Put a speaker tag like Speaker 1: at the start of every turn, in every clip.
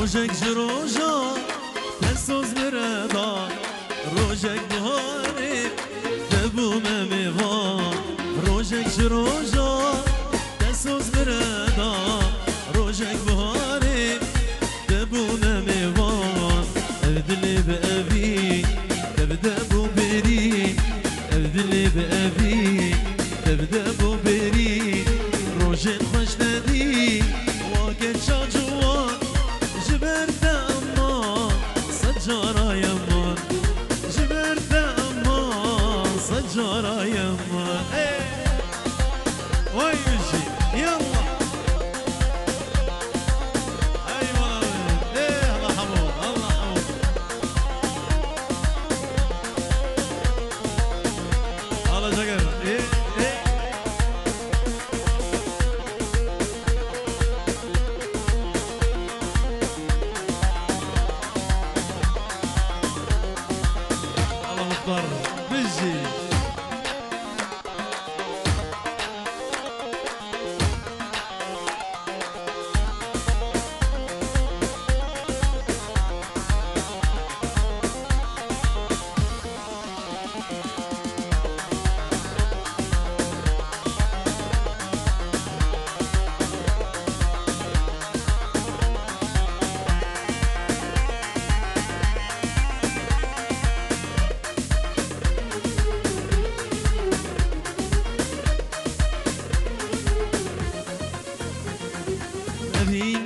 Speaker 1: روجك جروجا تسوز مردا روجك بهاري تبو مميوان روجك جروجا تسوز مردا روجك بهاري تبو مميوان ابدلي بأبي تبدأ بو بري ابدلي بأبي تبدأ بو بري روجك خوش ندي واكد شاجوان جبرت أما سجارة يمان جبرت أما سجارة يمان ويجي يلا أيوة الله حمود الله حمود الله جاكر مختار بيجي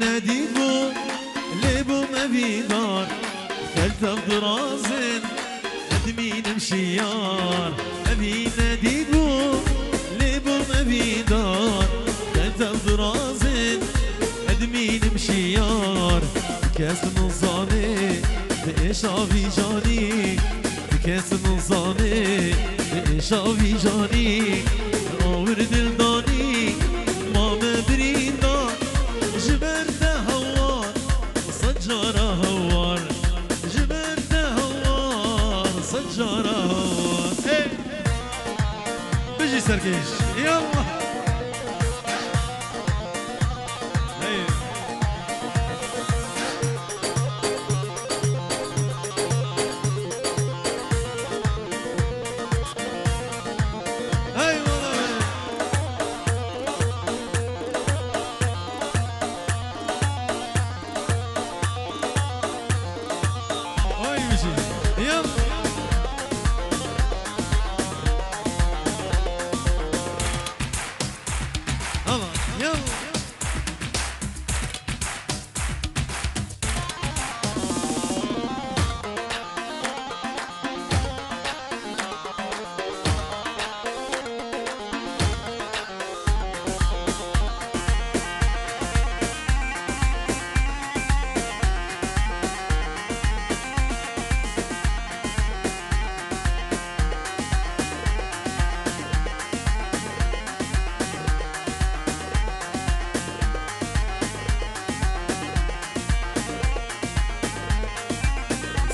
Speaker 1: ناديبو ليبو ما بيدار كلتف درازن ادمين مشيار ابي ناديبو ليبو ما بيدار كلتف درازن ادمين مشيار كاس نظامي بايش ابي جاني كاس نظامي بايش ابي جاني اور دلداني ما مبرينا جبرت هوار سجارة هوار جبرت هوار سجارة هوار بيجي سركيش يلا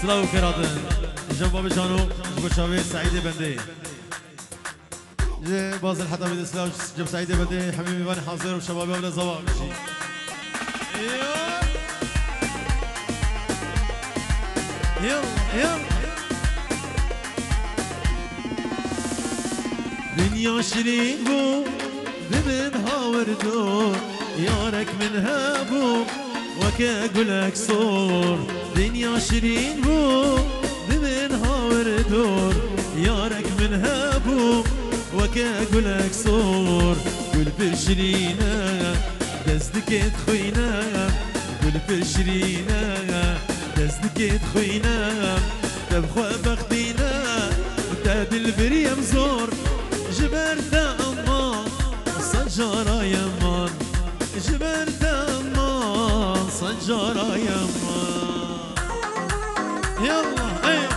Speaker 1: سلام كرادن جنب جانو جوشاوي سعيد بندي باز الحدا من الاسلام جنب سعيد بندي حبيبي بني حاضر وشباب ولا زواج يلا يلا دنيا شيرين بو بمنها وردو يارك منها بو وكاقولك صور دنيا شيرين بو بمنها وردور يارك منها بو وكاقولك صور قول برشرينا دزدك تخوينا قول برشرينا دزدك تخوينا تبخوا بختينا وتاد البريم زور جبرت أمان سجارة يمان جبرت أمان سجارة يمان يلا ايه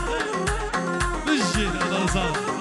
Speaker 1: بجي هذا صار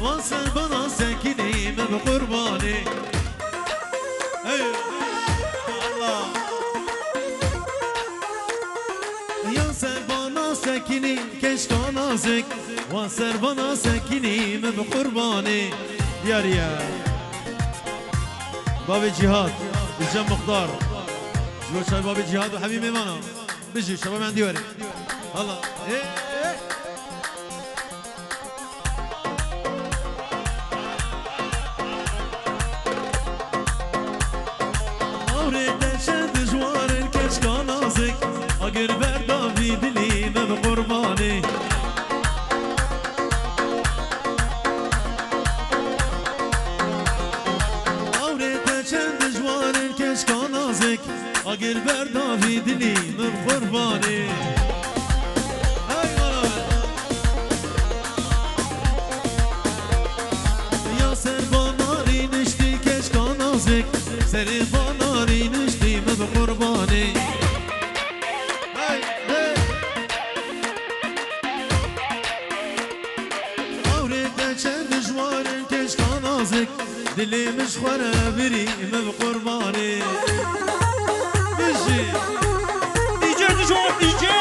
Speaker 1: وصل بنا ساكني من قرباني الله يا سربانا ساكني كشكا نازك وسربانا ساكني من قرباني يا ريال بابي جهاد الجم مقدار جوا شاي بابي جهاد وحبيبي مانا بيجي شباب عندي وري الله اگر برداوی دلی من قربانی آورت چند جوان کشکا نازک اگر برداوی دلی من قربانی یا سر باناری نشتی کشکا نازک سر باناری نشتی من قربانی دلي مش خورا بري ما بقرباني بجي ديجي نجوم ديجي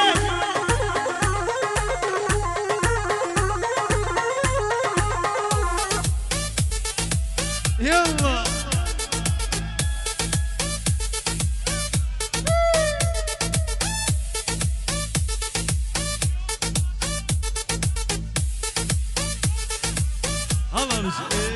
Speaker 1: يلا الله بجي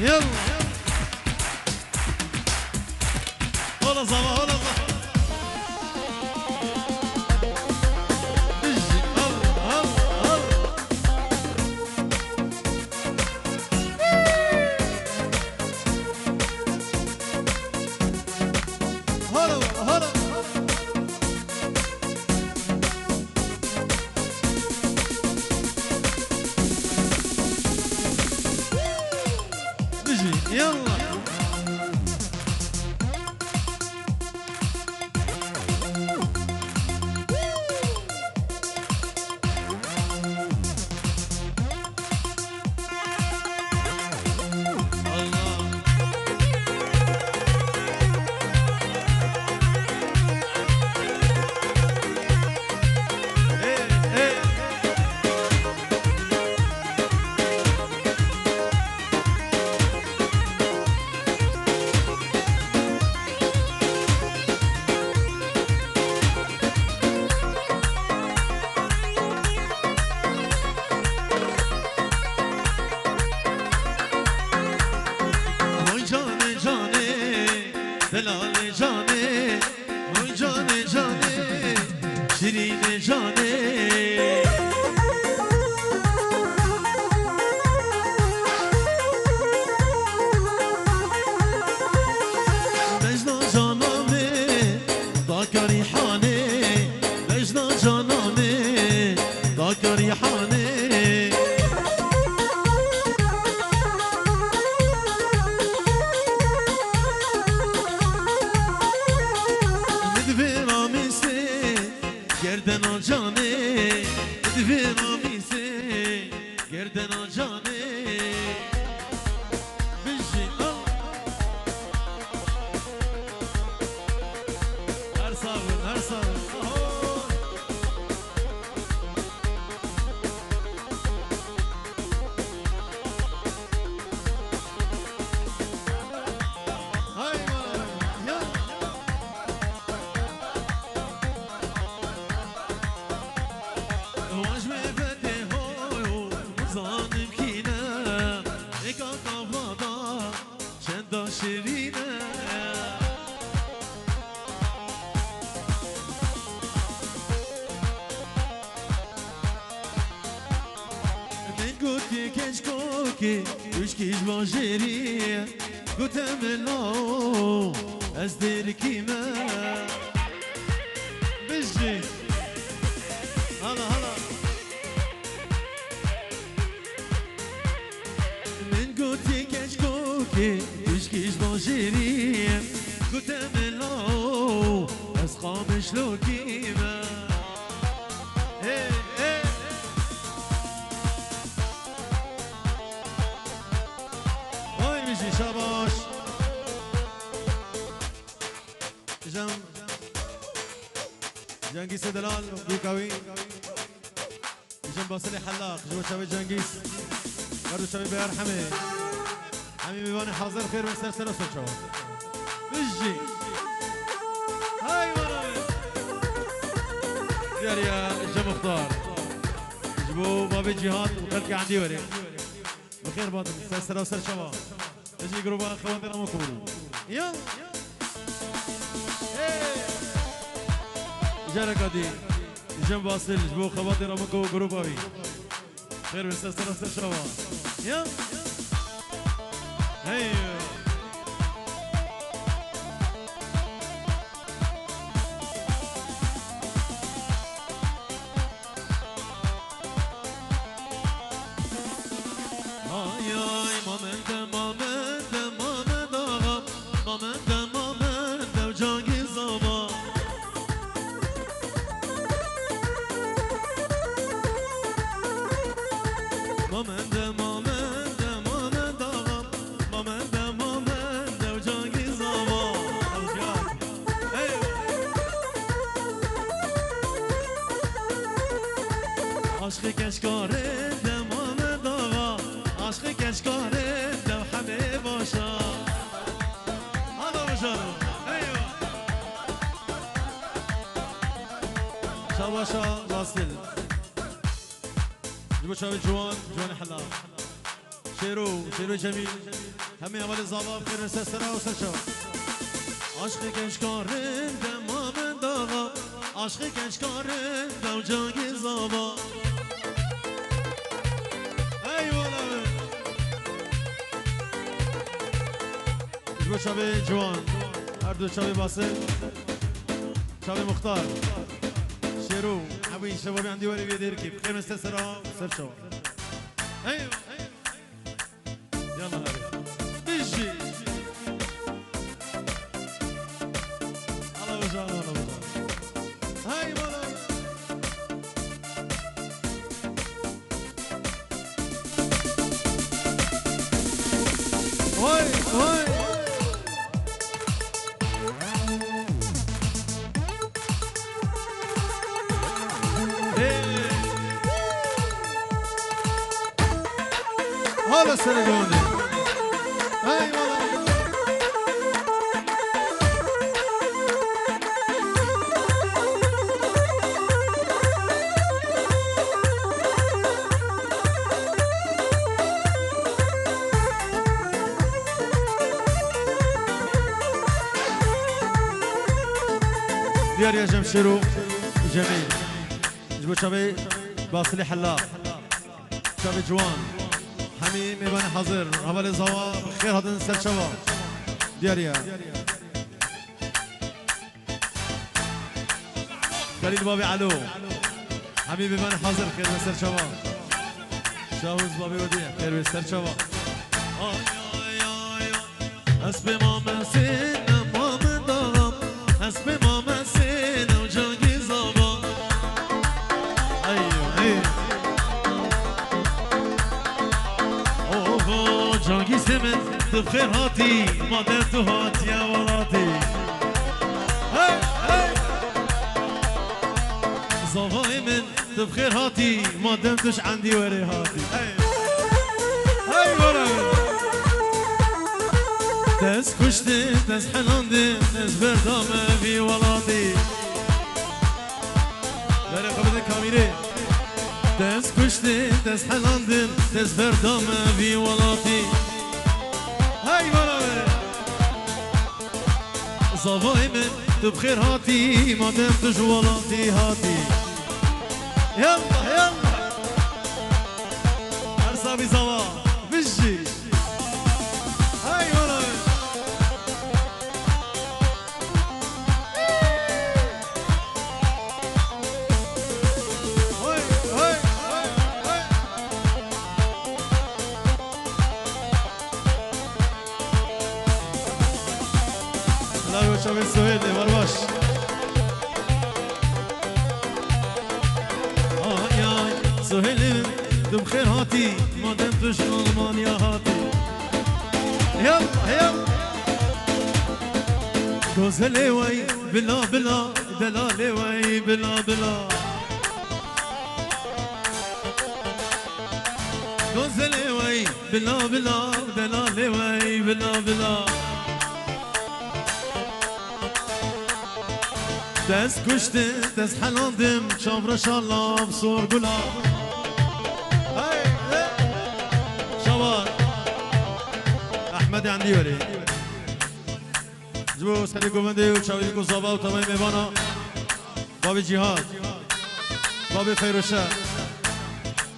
Speaker 1: يلا هلا صباح هلا بيجي هلا هلا يلا دلال جانه وی جانه جانه شیرین جانه لجنا جانامه داکاری حانه لجنا جانامه داکاری حانه گردن جانه دوینا میسه گردن جانه بجی هر صابر هر صابر شیرینه من گوتی کش کوکی دوش کش با جریه گوتم لاو از دیر کیمه بجی هلا هلا که بشکیش با شیریم گوتم لاو از خامش لوکیمه وای میشی شباش جنگیس دلال بیکاوی باسل حلاق جو شبي جنگیس برضو شبي بيار حمي بيباني حاضر خير من سلسلة وسلشوا بيجي هاي مرة يا الجو مختار جبو بابي جهاد وخلقي عندي وري بخير باطل سلسلة وسلشوا بيجي جروبا خواتنا مكورو يلا جارك عادي جنب واصل جبو خواطر امكو جروباوي خير من سلسلة وسلشوا يلا هيا عشق کشکاره دمان داغا عشق کشکاره دم همه باشا حالا باشارو ایوه شاباشا واصل جبو شابي جوان حلا شيرو جميل همي اول الزابا بخير من سلسلة وسلشوا عشق کشکاره دمان داغا عشق کشکاره دم جانگی زابا جبو شبي جوان هردو شبي باسل شبي مختار شيرو حبي شبابي عندي وري بيديركي بخير من سلسلة وسلشوا ايوه يلا هاري بيجي الله وجهه الله وجهه هاي مولا هاي هلا السنجوني هاي والله ديار يا جمشيرو جميل جبو شبي باصلي حلاق شبي جوان حمي ميبان حاضر اول زوا خير هذا نسل شوا دياريا خليل بابي علو حمي ميبان حاضر خير نسل شوا شاوز بابي وديع خير نسل شوا اسبي ماما سينا ماما دغم اسبي ماما سينا وجانجي زابا ايوه جانگی سمن تو بخیر هاتی مادر تو هاتی اولاتی زاوای من تو بخیر هاتی مادر توش عندی وری هاتی هی برم دست کشتی دست حلاندی دست بردامه بی ولاتی بره قبل کامیره دست کشتی دست حلاندن دست بردامه بی ولاتی هی برا بره زاوای من تو بخیر هاتی مادم تو جوالاتی هاتی يلا ارسابي زوا بجي هاي برا شبه سوهیل برباش آی آی سوهیل دم خیر هاتی مادم توش آلمانیا هاتی يلا يلا گوزلی وی بلا بلا دلالی وی بلا بلا گوزلی وی بلا بلا دلالی وی بلا بلا دست کشته دست حلاندم چامرش الله بسور گلا شبان احمد عندي ولي جبو سري قومندي وشاوي قصابة وتمام ميبانا بابي جهاد بابي فيروشا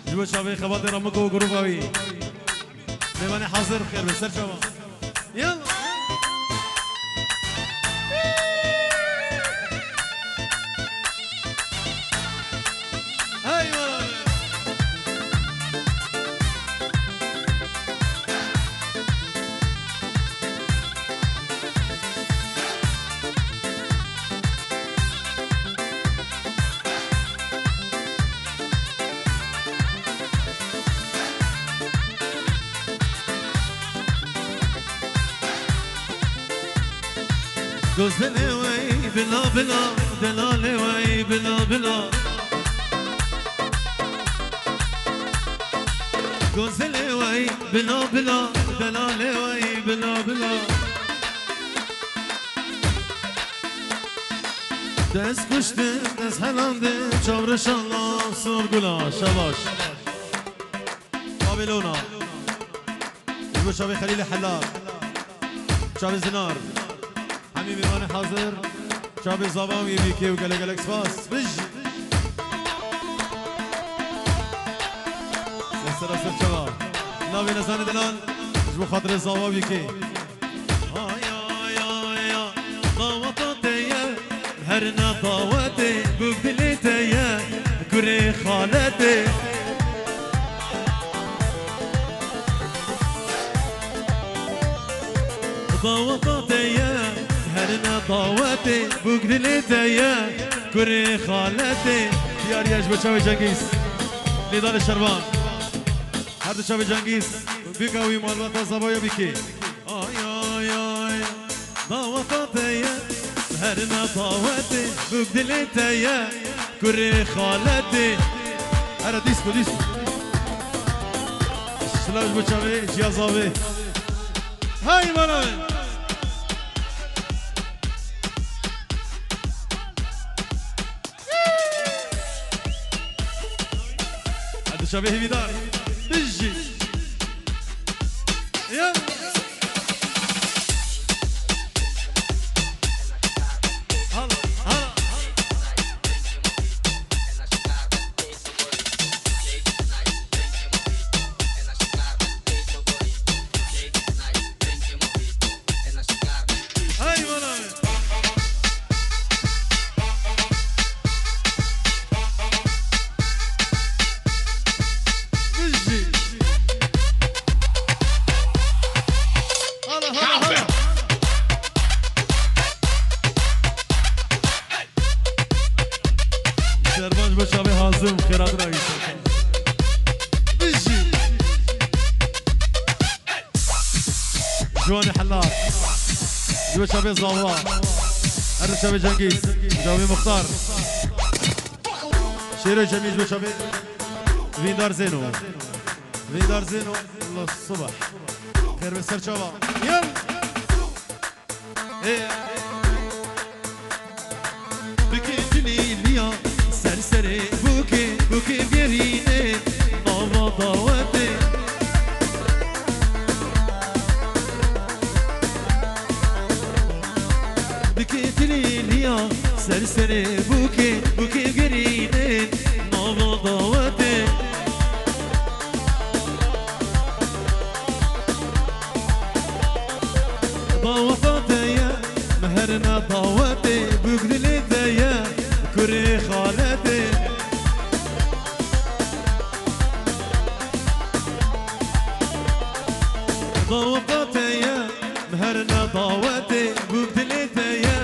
Speaker 1: جبو شاوي خبات رمكو وقروباوي ميباني حاضر خير بسر شباب يلا گوزلی وی بلا بلا دلالی وی بلا بلا گوزلی وی بلا بلا دلالی وی بلا بلا دست کشته دست حلانده چاورش الله سور گلا شباش بابلونا يقول شابي خليل حلال شابي زنار همي ميمان حاضر شابي زبان يبيكي وقلق الاكسباس بجي سر شباب نابي نزاني دلال جبو خاطر الزبان يبيكي ضوطتي هرنا ضوتي بقدلتي كري خالتي ضوطتي هرنا ضوتي بقدلتي كري خالتي ديار يجبو شاوي جنگيز نضال الشربان هر شاوي جنگيز بيقوي مالبات زبايا بيكي آي آي آي ضوطتي هرنا ضوتي بقدلتي كري خالتي هذا ديسكو ديسكو سلاج بوشاوي جيازاوي هاي مالاوي هذا شبيه بيدار بيجي يلا شربانج بشابه حازم خیرات رئیس بيجي جواني حلاق جوا شابه زاوا هر شابه جنگيز جوابي مختار شيرو جميل جوا شابه ويندار زينو ويندار زينو الله الصبح خير بسر شابه يلا بكيتني ليا سرسري بوكي بوكي بيريني نوما ضواتي بكيتني ليا سرسري بوكي بوكي بيريني نوما ضواتي ضواتي مهرنا ضواتي بقدلي ديا كري خالتي ضوطتي مهرنا ضواتي بقدلتي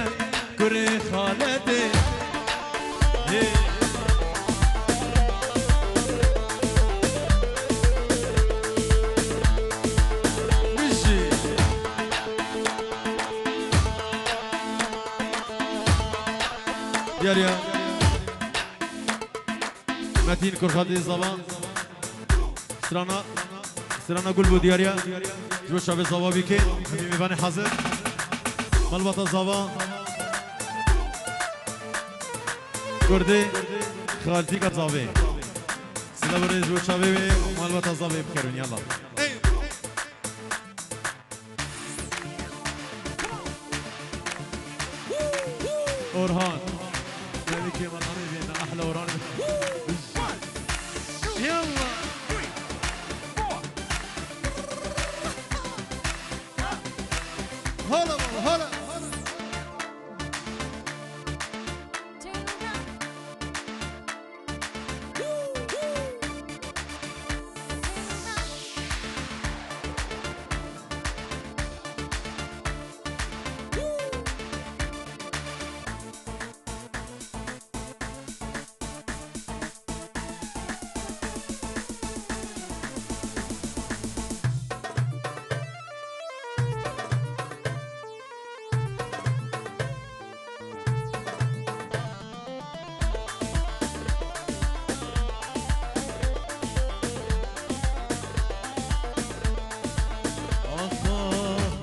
Speaker 1: دیاریا متین کرخاتی زبان سرانا گل بود دیاریا جو شب زبا بیکن همین میوان حاضر ملبات زبان کرده خالتی که زبه سلا بره جو شب ملبات زبه بکرون یالا اورهان مالك يا مرحبا بينا احلى اورهان يلا هلا هلا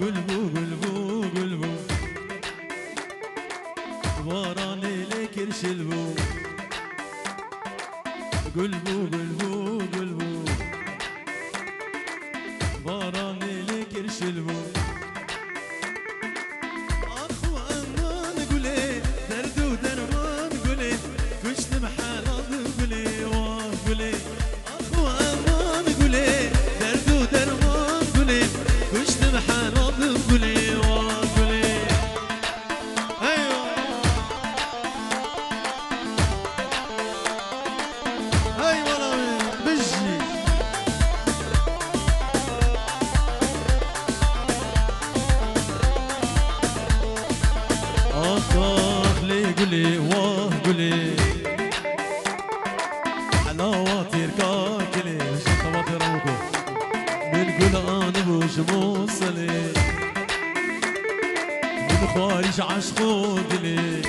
Speaker 1: قلبو قلبو قلبو وراني لك الشلبو قلبو قلبو قلبو وراني لك الشلبو اخو امان قولي درد ودرمان قولي كشت محال قولي واه قولي اخو امان قولي درد ودرمان قولي كشت محال قولي وقولي ايوه ايوه بجي اخ لي قولي واه قولي حلاواتي ركاكلي شطواتي روكو بالقول انا بوش موصلي خارج عشقو دلي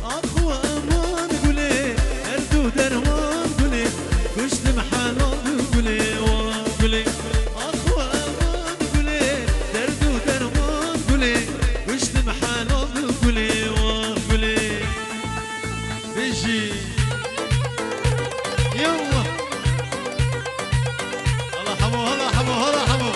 Speaker 1: اخو امان قولي درد ودرمان قولي كشت محال قولي وقولي اخو امان قولي درد ودرمان قولي كشت محال قولي وقولي بيجي يلا هلا حمو هلا حمو هلا حمو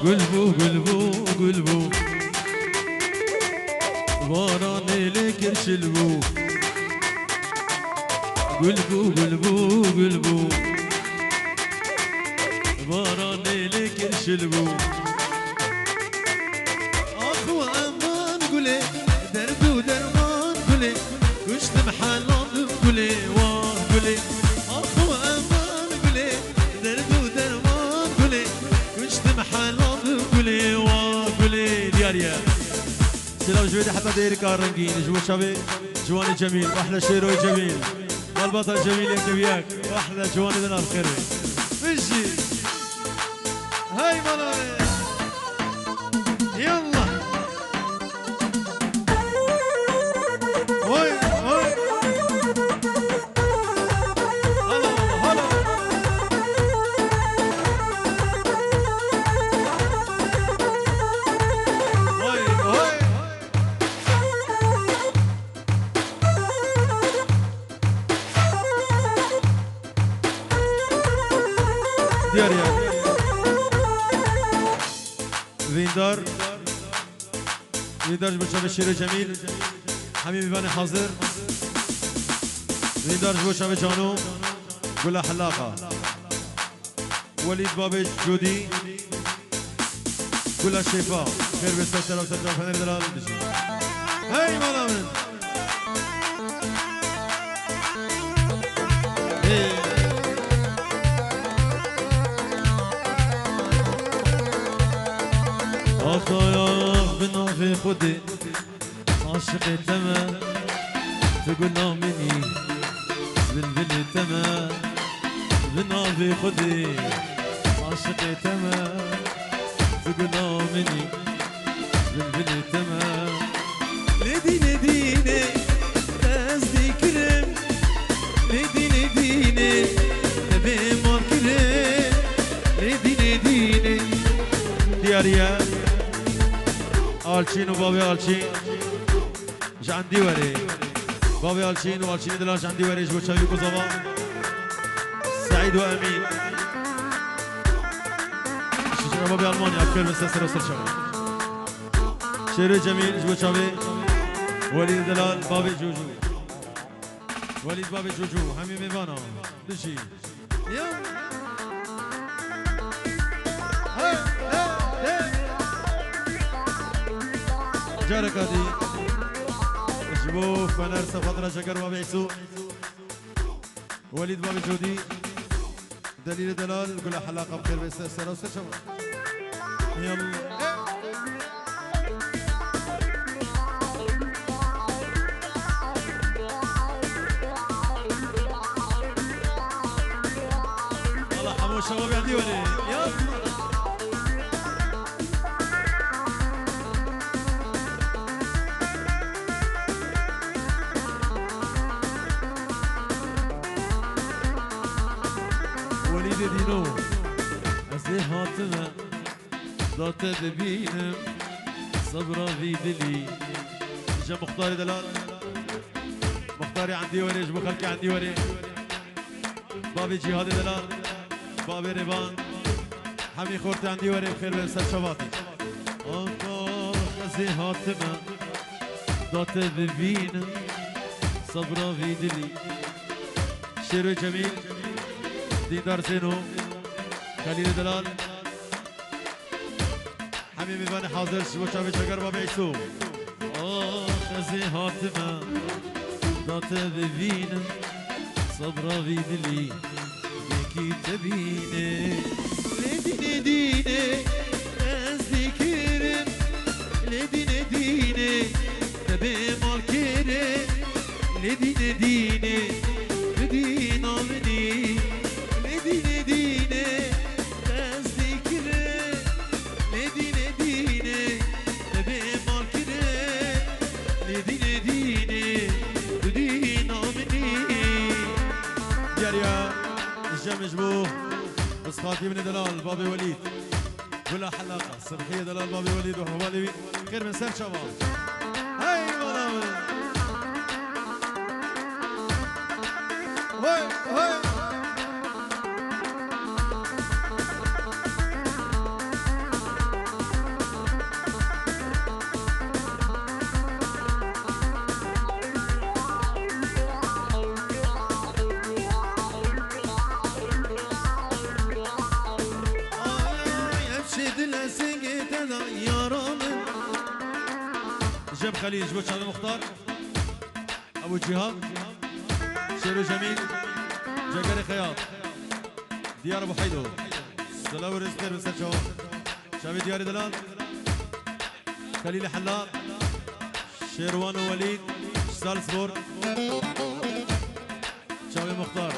Speaker 1: قلبو قلبو قلبو وراني لك الشلبو قلبو قلبو قلبو وراني لك الشلبو اخو امان قولي درد ودرمان قولي كشت محلان قولي واه قولي اخو امان قولي درد ودرمان قولي كشت محلان قولي واه قولي دياريا سلام جويدي حتى داير كارنجين جوا شبي جواني جميل واحلى شيروي جميل والبطل جميل يا وياك واحلى جواني ذنا الخير بيجي هاي ملاوي يلا هاي هاي هلا هلا هاي هاي ویندار بچه شیر جمیل همین میبانه حاضر ویندار بچه جانو گل حلاقه ولید بابش جودی گل شفا خیر بسته سلام سلام فنر دلال بشی هی مالا من آخایا به ناف خودی عاشق تمام تقول نامني بلبل تمام به ناف خودی عاشق تمام تقول نامني بلبل تمام لديني قصدي كرم لديني نبي مار كرم لديني دياريا آلچین و بابی آلچین جندی وری بابی آلچین و آلچین دلان جندی وریش بچه‌ی کوزاوا سعید و امین شجاع بابی آلمانی افکر مثل سر و سر شما شیر جمیل بچه‌ی ولید دلال بابی جوجو ولید بابی جوجو همین میوانا دشی جارك هذه جبوه فنر سفطرة شكر بابي عيسو وليد بابي جودي دليل دلال كل حلاقة بخير بس السنة وسشوا يلا الله حمو الشباب عندي ولي يلا دینو از هاتمه ذات ببینم صبرا في دلي جا مختاري دلال مختاري عندي وري جبو خلقي عندي وري بابي جهادي دلال بابي ريبان حمي خورتي عندي وري بخير بنسل شباطي آقا از هاتمه ذات ببینم صبرا في دلي شيرو جميل دیندار زینو خلیل دلال همین میوان حاضر شو چاوی چگر بابی عیسو آخ از هاتمه دات ببینم صبرا وی دلی یکی تبینه لدینه از ذکرم لدینه تبه مال کره لدینه بدین آمنی دینه تصدیکره دینه به مال کره دینه دین آمنی جریا الجمج بو بس خاطي من دلال بابي وليد ولا حلاقة صبحية دلال بابي وليد وحوالي خير من سر شباب هاي والله هاي جاب خليل جبوت شعب المختار ابو جهاد شيرو جميل جاكري خياط ديار ابو حيدو سلاوي رزقير بسال شباب شابي دياري دلال خليل حلاق شيروان ووليد سالزبورغ شابي مختار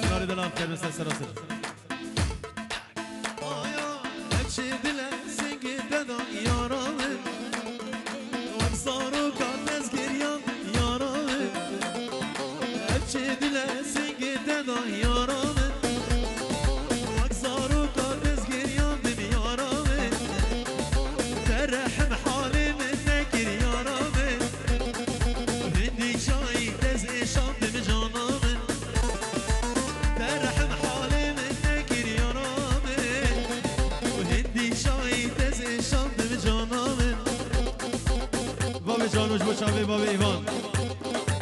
Speaker 1: سلاري دلال خير بسال سراسر شباب ایوان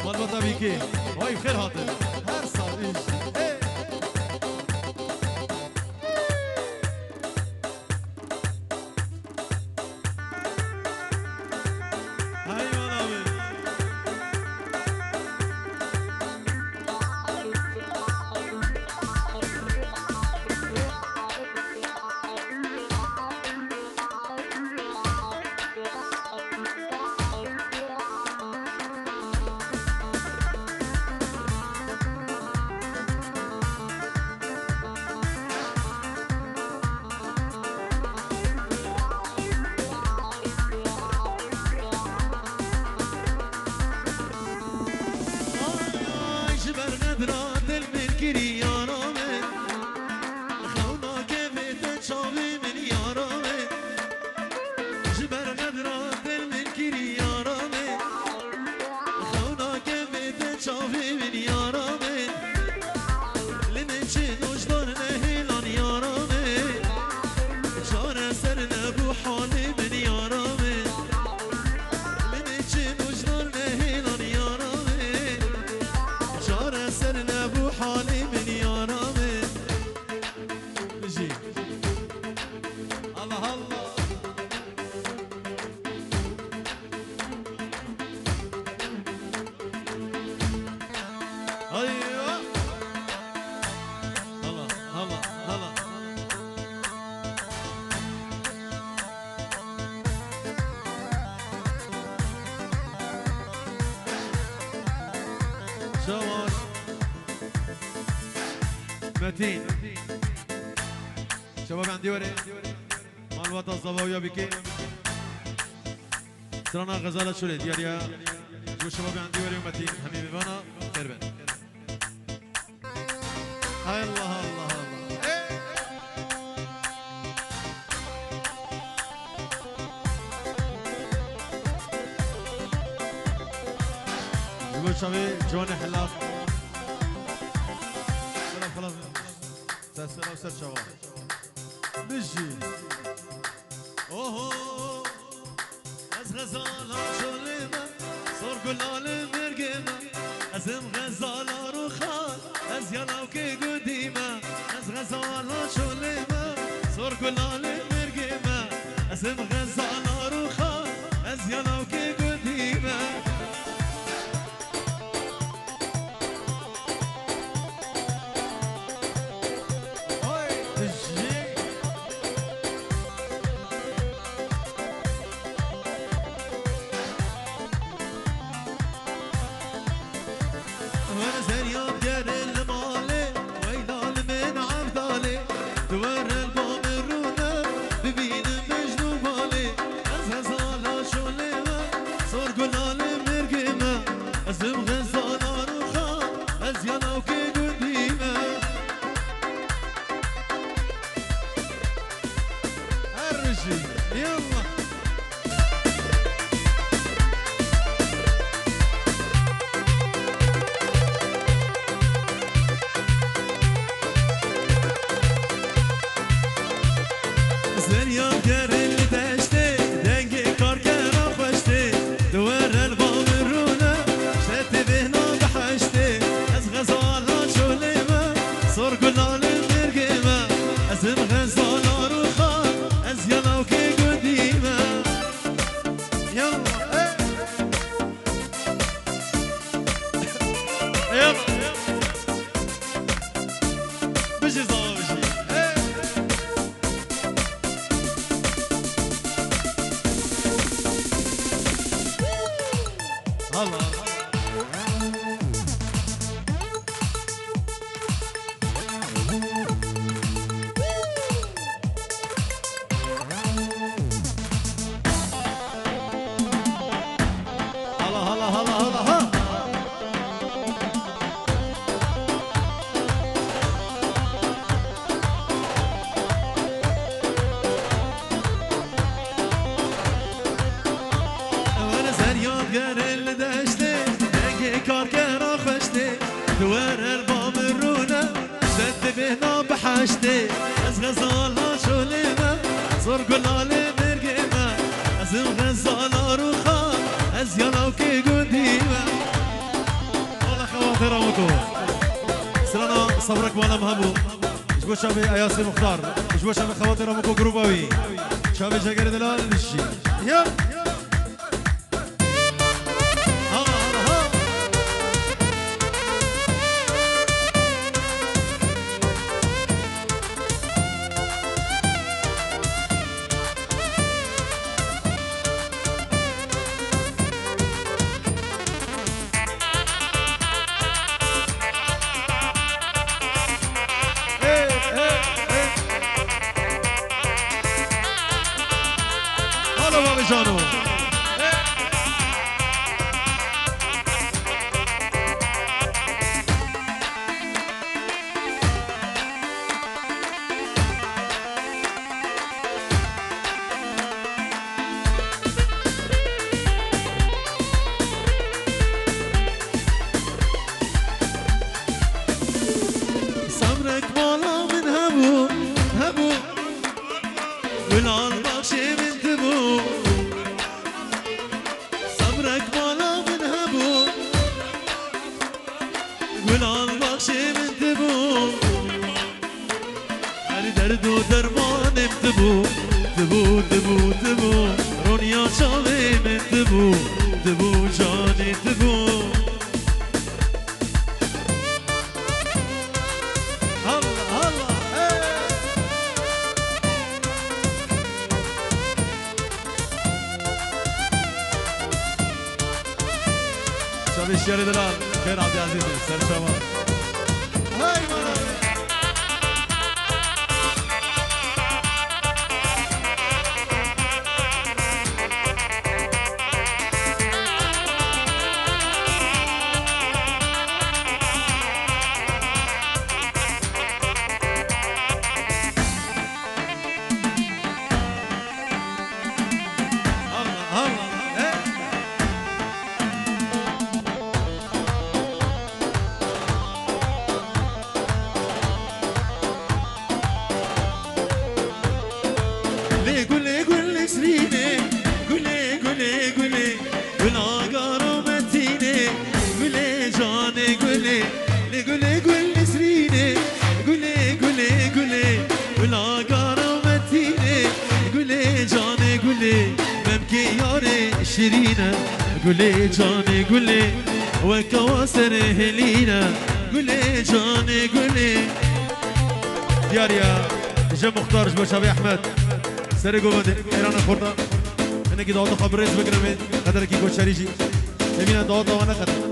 Speaker 1: مال با تبیکی وای خیر حاضر هر سال ایش شواش متين شباب عندي وري مال وطن الزواوية بكي ترانا غزالة شولي دياريا جو شباب عندي وري ومتين حميمي بانا خير بين هاي الله الله يقول شباب جواني حلاف خلاص سلسلة وسر شباب بيجي اوه از غزالا شلما صور گلال مرگما ازم غزالا رو خال از یلاو که گودیما از غزالا شلما صور گلال مرگما ازم غزالا رو خال از یلاو که گودیما از غزالا شلما صور گلال مرگما از غزالا رو خان از یالاو که گودی حالا خواهر آمکو سرانا صبرك وانا مهبو جبو شابي اياسي مختار جبو شابي خواطر آمکو گروباوی شابي جگر دلال نشی یا جانو صبرك بالا من هبو هبو والعال بخشي من تبو صبرك بالا من هبو والعال بخشي من تبو هر درد و درمان تبو تبو تبو تبو رونيا شاوي من تبو تبو جاني تبو شبی شیری دلال خیر عبد العزیز سر شما هاي مانا شيرينا قولي جاني قولي وكواسر هلينا قولي جاني قولي دياريا جا مختار جبا شابي احمد سري قوبادي ايران خوردا انا كي دعوتو خبريز بقرمي قدر كي كوش شريجي امينا دعوتو وانا خدر